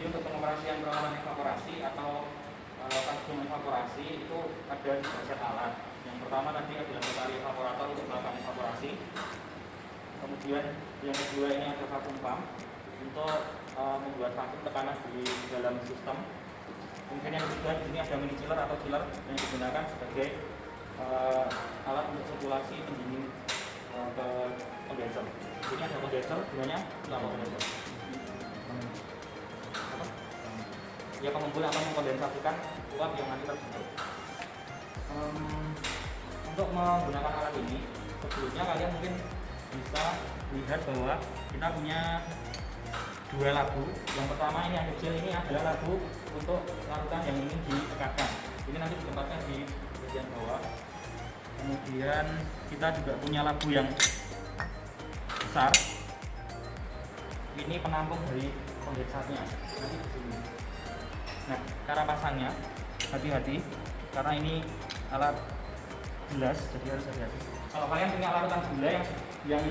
Jadi untuk pengoperasian peralatan evaporasi atau kostum evaporasi itu ada 2 set alat. Yang pertama tadi adalah rotary evaporator untuk melakukan evaporasi. Kemudian yang kedua ini ada vacuum pump untuk membuat vakum tekanan di dalam sistem. Kemudian yang ketiga di sini ada mini chiller atau chiller yang digunakan sebagai alat untuk sirkulasi pendingin ke kondenser. Ini ada kondenser, gunanya apa kondenser? Ya, pengumpul atau mengkondensasikan uap yang nanti terbentuk. Untuk menggunakan alat ini, sebelumnya kalian mungkin bisa lihat bahwa kita punya 2 labu. Yang pertama ini yang kecil ini adalah labu untuk larutan yang ingin ditekatkan. Ini nanti ditempatkan di bagian bawah. Kemudian kita juga punya labu yang besar. Ini penampung dari kondensatnya. Nanti di sini. Nah, cara pasangnya hati-hati karena ini alat gelas, jadi harus hati-hati. Kalau kalian punya larutan gula yang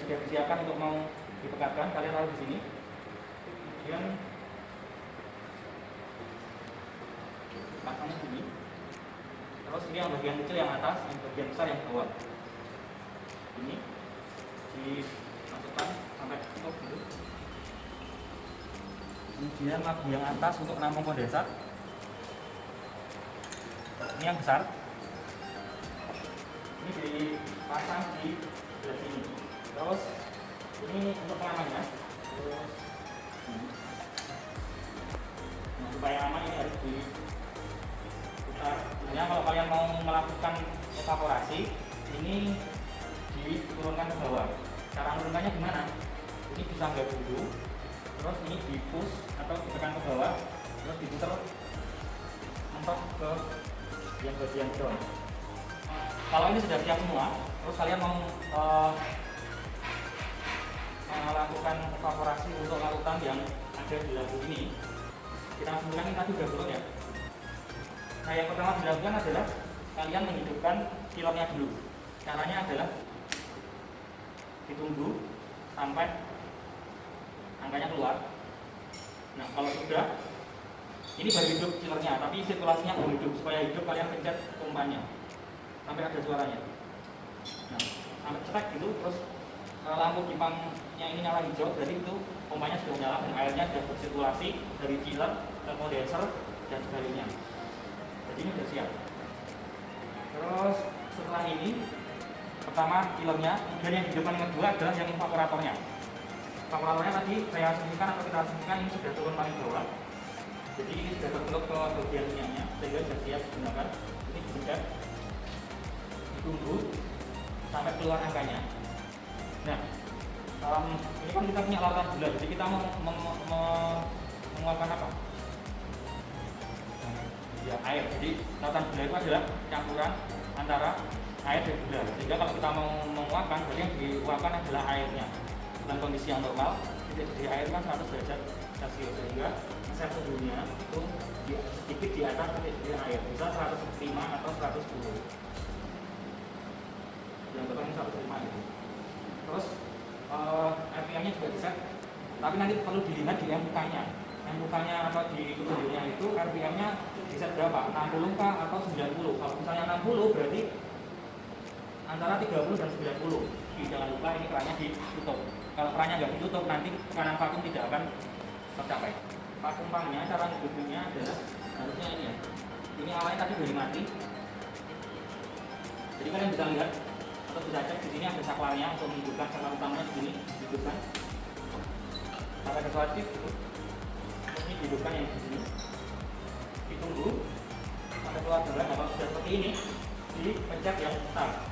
sudah disiapkan untuk mau dipekatkan, kalian taruh di sini. Kemudian pasangnya sini. Terus ini yang bagian kecil yang atas, yang bagian besar yang bawah. Ini dimasukkan sampai tutup dulu. Kemudian labu yang atas untuk menampung kondensat. Ini yang besar. Ini dipasang di sebelah sini. Terus ini untuk pengamannya. Nah, supaya aman ini harus diputar. Sebenarnya kalau kalian mau melakukan evaporasi, ini diturunkan ke bawah. Cara menurunkannya gimana? Ini disangga dulu. Terus ini di-push atau ditekan ke bawah, terus diputar mentok ke yang bagian down. Kalau ini sudah siap semua, terus kalian mau melakukan evaporasi untuk larutan yang ada di labu ini, kita langsungkan ini tadi udah turun ya. Nah, yang pertama dilakukan adalah kalian menghidupkan chillernya dulu. Caranya adalah ditunggu sampai angkanya keluar. Nah, kalau sudah, ini baru hidup chillernya, tapi sirkulasinya belum hidup. Supaya hidup, kalian pencet pompanya sampai ada suaranya. Nah, sampai cetek gitu, terus lampu kimpangnya ini nyala hijau, berarti itu pompanya sudah nyala dan airnya sudah bersirkulasi dari chiller ke kondenser dan sebagainya. Jadi ini sudah siap. Terus setelah ini, pertama chillernya, kemudian yang hidupkan yang kedua adalah yang evaporatornya. Evaporatornya tadi saya asumsikan atau kita asumsikan ini sudah turun paling bawah. Jadi ini sudah terbentuk ke bagian minyaknya sehingga sudah siap digunakan. Ini dipencet, ditunggu sampai keluar angkanya. Nah, ini kan kita punya larutan gula, jadi kita mau mengeluarkan apa? Ya, air. Jadi larutan gula itu adalah campuran antara air dan gula. Sehingga kalau kita mau menguapkan, berarti yang diuapkan adalah airnya. Dalam kondisi yang normal, titik di air kan 100 derajat Celcius, sehingga set suhunya itu sedikit di atas titik di air, bisa 105 atau 110. Yang berapa 105 gitu. Terus RPM-nya juga bisa, tapi nanti perlu dilihat di MUK-nya. MUK-nya atau di ketunjuknya itu RPM-nya bisa berapa? 60 kah atau 90? Kalau misalnya 60 berarti antara 30 dan 90. Jangan lupa ini kerannya ditutup. Kalau kerannya nggak ditutup, nanti tekanan vakum tidak akan tercapai. Vakum pumpnya, cara ngidupinnya adalah harusnya ini ya. Ini awalnya tadi udah mati. Jadi kalian bisa lihat atau bisa cek di sini ada saklarnya untuk menghidupkan saklar utamanya di sini dihidupkan. Sampai ke switch gitu. Terus ini dihidupkan yang di sini. Ditunggu sampai keluar juga. Nah, kalau sudah seperti ini, dipencet yang start.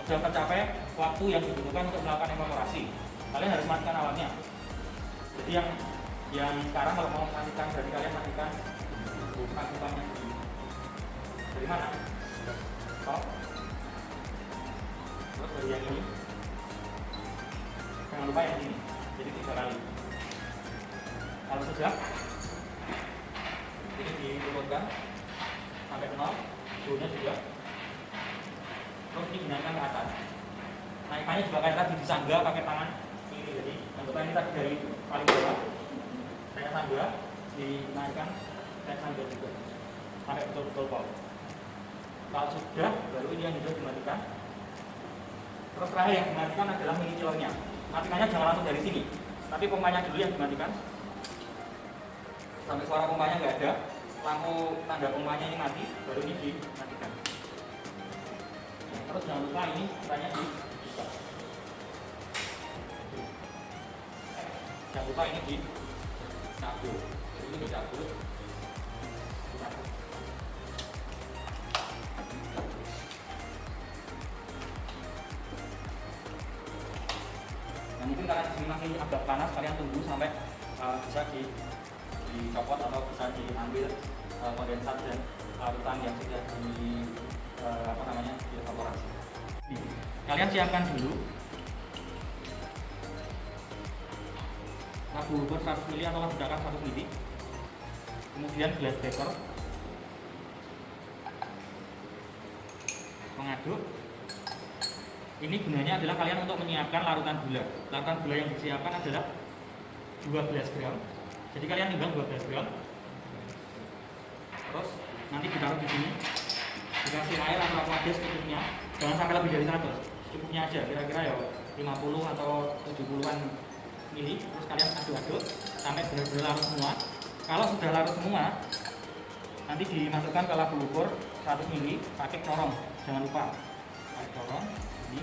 Sudah tercapai waktu yang dibutuhkan untuk melakukan evaporasi. Kalian harus matikan alatnya. Jadi yang sekarang kalau mau matikan, berarti kalian matikan bukan bukannya dari mana? Stop. Terus dari yang ini. Jangan lupa yang ini. Jadi 3 kali. Kalau sudah, ini diturunkan sampai ke 0. Suhunya juga. Terus ini dinaikkan ke atas. Naikannya juga kayak tadi disangga pakai tangan kiri. Jadi anggapnya ini tadi dari paling bawah tangga, dinaikkan tes tangga juga sampai betul-betul pol. Kalau sudah, baru ini yang hijau dimatikan. Terus terakhir yang dimatikan adalah mini chillernya. Matikannya jangan langsung dari sini, tapi pompanya dulu yang dimatikan. Sampai suara pompanya nggak ada, lampu tanda pompanya ini mati, baru ini dimatikan. Nah, terus jangan lupa ini caranya dibuka. Jangan lupa ini dicabut. Jadi ini dicabut. Nah, mungkin karena disini masih agak panas, kalian tunggu sampai bisa dicopot atau bisa diambil kondensat dan larutan yang sudah dievaporasi. Kalian siapkan dulu labu ukur 100 ml atau labu dakar 100 ml, kemudian glass paper, pengaduk. Ini gunanya adalah kalian untuk menyiapkan larutan gula. Larutan gula yang disiapkan adalah 12 gram. Jadi kalian timbang 12 gram. Terus nanti ditaruh di sini. Dikasih air atau aqueous secukupnya. Jangan sampai lebih dari 100. Secukupnya aja, kira-kira ya 50 atau 70-an mili. Terus kalian aduk-aduk sampai benar-benar larut semua. Kalau sudah larut semua, nanti dimasukkan ke labu ukur 100 mili pakai corong. Jangan lupa pakai corong. Ini.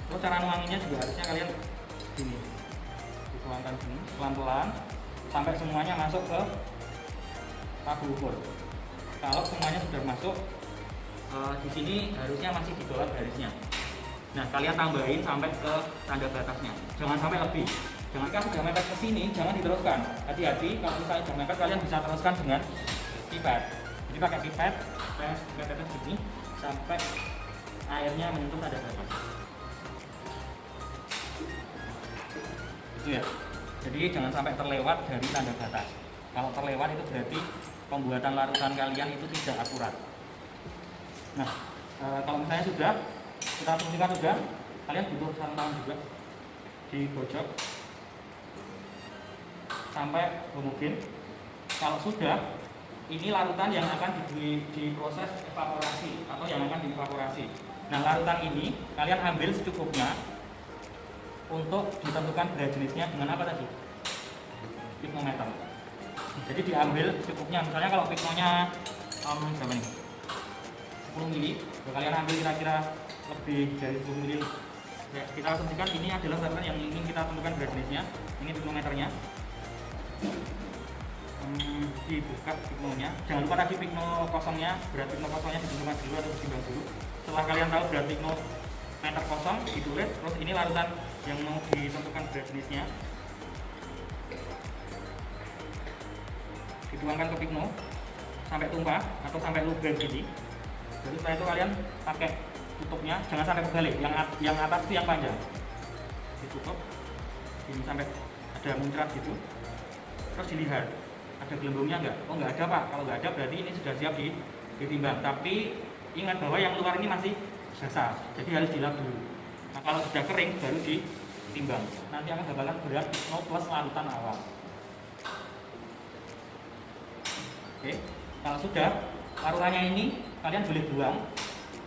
Terus cara nuanginya juga harusnya kalian gini, dituangkan gini pelan-pelan sampai semuanya masuk ke labu ukur. Kalau semuanya sudah masuk, di sini harusnya masih di bawah garisnya. Nah, kalian tambahin sampai ke tanda batasnya. Jangan sampai lebih. Jangan kalau sudah mepet ke sini, jangan diteruskan. Hati-hati kalau misalnya sudah mepet, kalian bisa teruskan dengan pipet. Jadi pakai pipet, pipet gini sampai airnya menyentuh tanda batas. Itu ya. Jadi jangan sampai terlewat dari tanda batas. Kalau terlewat itu berarti pembuatan larutan kalian itu tidak akurat. Nah, kalau misalnya sudah kita fungsikan sudah, kalian butuh sarung tangan juga di pojok sampai homogen. Kalau sudah, ini larutan yang akan diproses evaporasi atau yang akan dievaporasi. Nah, larutan ini kalian ambil secukupnya untuk ditentukan berat jenisnya dengan apa tadi? Pignometer. Jadi diambil secukupnya. Misalnya kalau pignonya berapa nih? 10 mili, kalian ambil kira-kira lebih dari 10 mili. Ya, kita asumsikan ini adalah larutan yang ingin kita tentukan berat jenisnya. Ini pignometernya. Dibuka pignonya. Jangan lupa tadi pigno kosongnya, berat pigno kosongnya ditentukan dulu atau ditimbang dulu. Setelah kalian tahu berat pigno meter kosong, ditulis. Terus ini larutan yang mau ditentukan berat jenisnya. Dituangkan ke pigno sampai tumpah atau sampai lubang gini. Jadi setelah itu kalian pakai tutupnya, jangan sampai kebalik. Yang atas itu yang panjang. Ditutup ini sampai ada muncrat gitu. Terus dilihat ada gelembungnya enggak? Oh, enggak ada, Pak. Kalau enggak ada berarti ini sudah siap ditimbang. Tapi ingat bahwa yang luar ini masih basah, jadi harus dilap dulu. Nah, kalau sudah kering baru ditimbang. Nanti akan bakalan berat pigno plus larutan awal. Oke, kalau sudah larutannya ini kalian boleh buang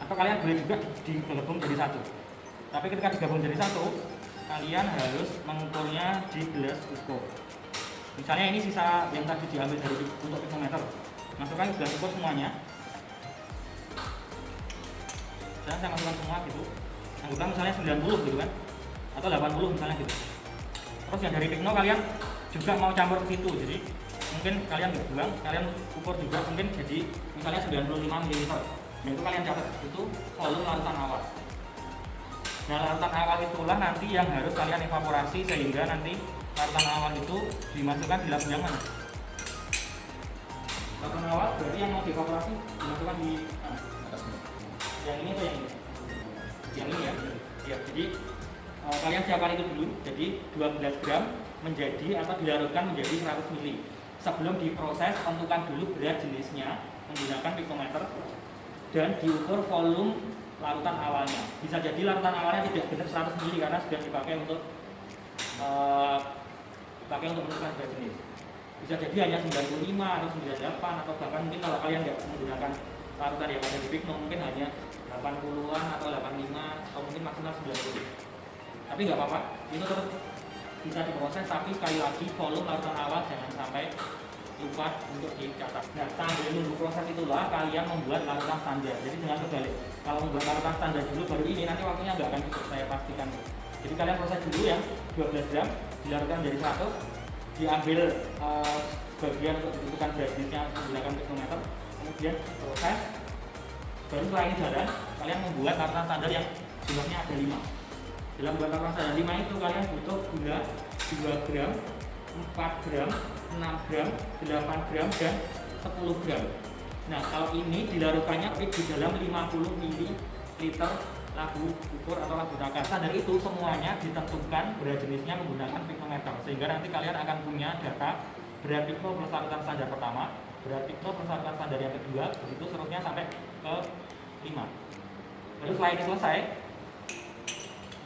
atau kalian boleh juga digabung jadi satu. Tapi ketika digabung jadi satu, kalian harus mengukurnya di gelas ukur. Misalnya ini sisa yang tadi diambil dari untuk pignometer, masukkan ke gelas ukur semuanya. Dan saya masukkan semua gitu. Anggaplah misalnya 90 gitu kan, atau 80 misalnya gitu. Terus yang dari pigno kalian juga mau campur ke situ, jadi mungkin kalian nggak buang, kalian ukur juga mungkin jadi misalnya 95 ml. Nah, itu kalian catat, itu volume larutan awal. Nah, larutan awal itulah nanti yang harus kalian evaporasi sehingga nanti larutan awal itu dimasukkan di labu yang mana? Larutan awal berarti yang mau dievaporasi dimasukkan di atasnya. Yang ini atau yang ini? Yang ini ya. Ya, jadi kalian siapkan itu dulu. Jadi 12 gram menjadi atau dilarutkan menjadi 100 ml. Sebelum diproses, tentukan dulu berat jenisnya menggunakan pignometer dan diukur volume larutan awalnya. Bisa jadi larutan awalnya tidak benar 100 ml karena sudah dipakai untuk menentukan berat jenis. bisa jadi hanya 95 atau 98, atau bahkan mungkin kalau kalian nggak menggunakan larutan yang ada di Pigno mungkin hanya 80-an atau 85 atau mungkin maksimal 90. Tapi nggak apa-apa, itu tetap bisa diproses, tapi sekali lagi volume larutan awal jangan sampai lupa untuk dicatat. Nah, sambil menunggu proses itulah kalian membuat larutan standar. Jadi dengan kebalik, kalau membuat larutan standar dulu baru ini, nanti waktunya nggak akan cukup, saya pastikan. Jadi kalian proses dulu yang 12 gram, dilarutkan dari 100, diambil bagian untuk ditentukan beratnya menggunakan piknometer, kemudian proses. Baru setelah ini jalan, kalian membuat larutan standar yang jumlahnya ada 5. Dalam membuat larutan standar 5 itu kalian butuh gula 2 gram, 4 gram, 6 gram, 8 gram, dan 10 gram. Nah, kalau ini dilarutkannya di dalam 50 ml labu ukur atau labu takar. Standar itu semuanya ditentukan berat jenisnya menggunakan piknometer, sehingga nanti kalian akan punya data berat pikno plus larutan standar pertama, berat pikno plus larutan standar yang kedua, begitu seterusnya sampai ke 5. Lalu setelah ini selesai,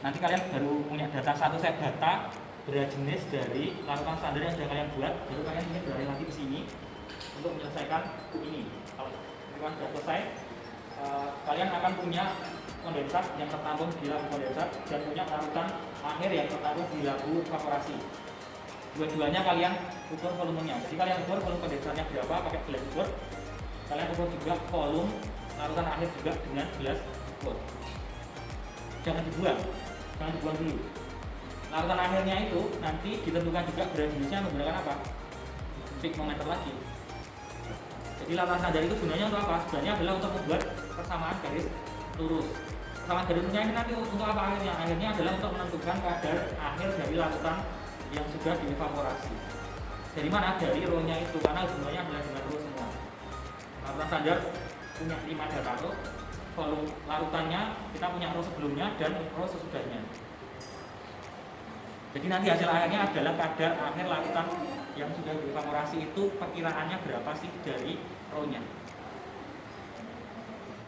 nanti kalian baru punya data satu set data berat jenis dari larutan standar yang sudah kalian buat. Baru kalian ingin beralih lagi ke sini untuk menyelesaikan ini. Kalau kalian sudah selesai, kalian akan punya kondensat yang tertampung di labu kondensat dan punya larutan akhir yang tertampung di labu evaporasi. Dua-duanya kalian ukur volumenya. Jadi kalian ukur volume kondensatnya berapa pakai gelas ukur. Kalian ukur juga volume larutan akhir juga dengan gelas ukur. Jangan dibuang dulu. Larutan akhirnya itu nanti ditentukan juga berat jenisnya menggunakan apa? Piknometer lagi. Jadi larutan standar itu gunanya untuk apa? Sebenarnya adalah untuk membuat persamaan garis lurus. Persamaan garis lurusnya ini nanti untuk apa akhirnya? Akhirnya adalah untuk menentukan kadar akhir dari larutan yang sudah dievaporasi. Dari mana? Dari row-nya itu, karena hubungannya adalah dengan row semua. Larutan standar punya 5 data row, volume larutannya kita punya row sebelumnya dan row sesudahnya. Jadi nanti hasil akhirnya adalah kadar akhir larutan yang sudah dievaporasi itu perkiraannya berapa sih dari row-nya.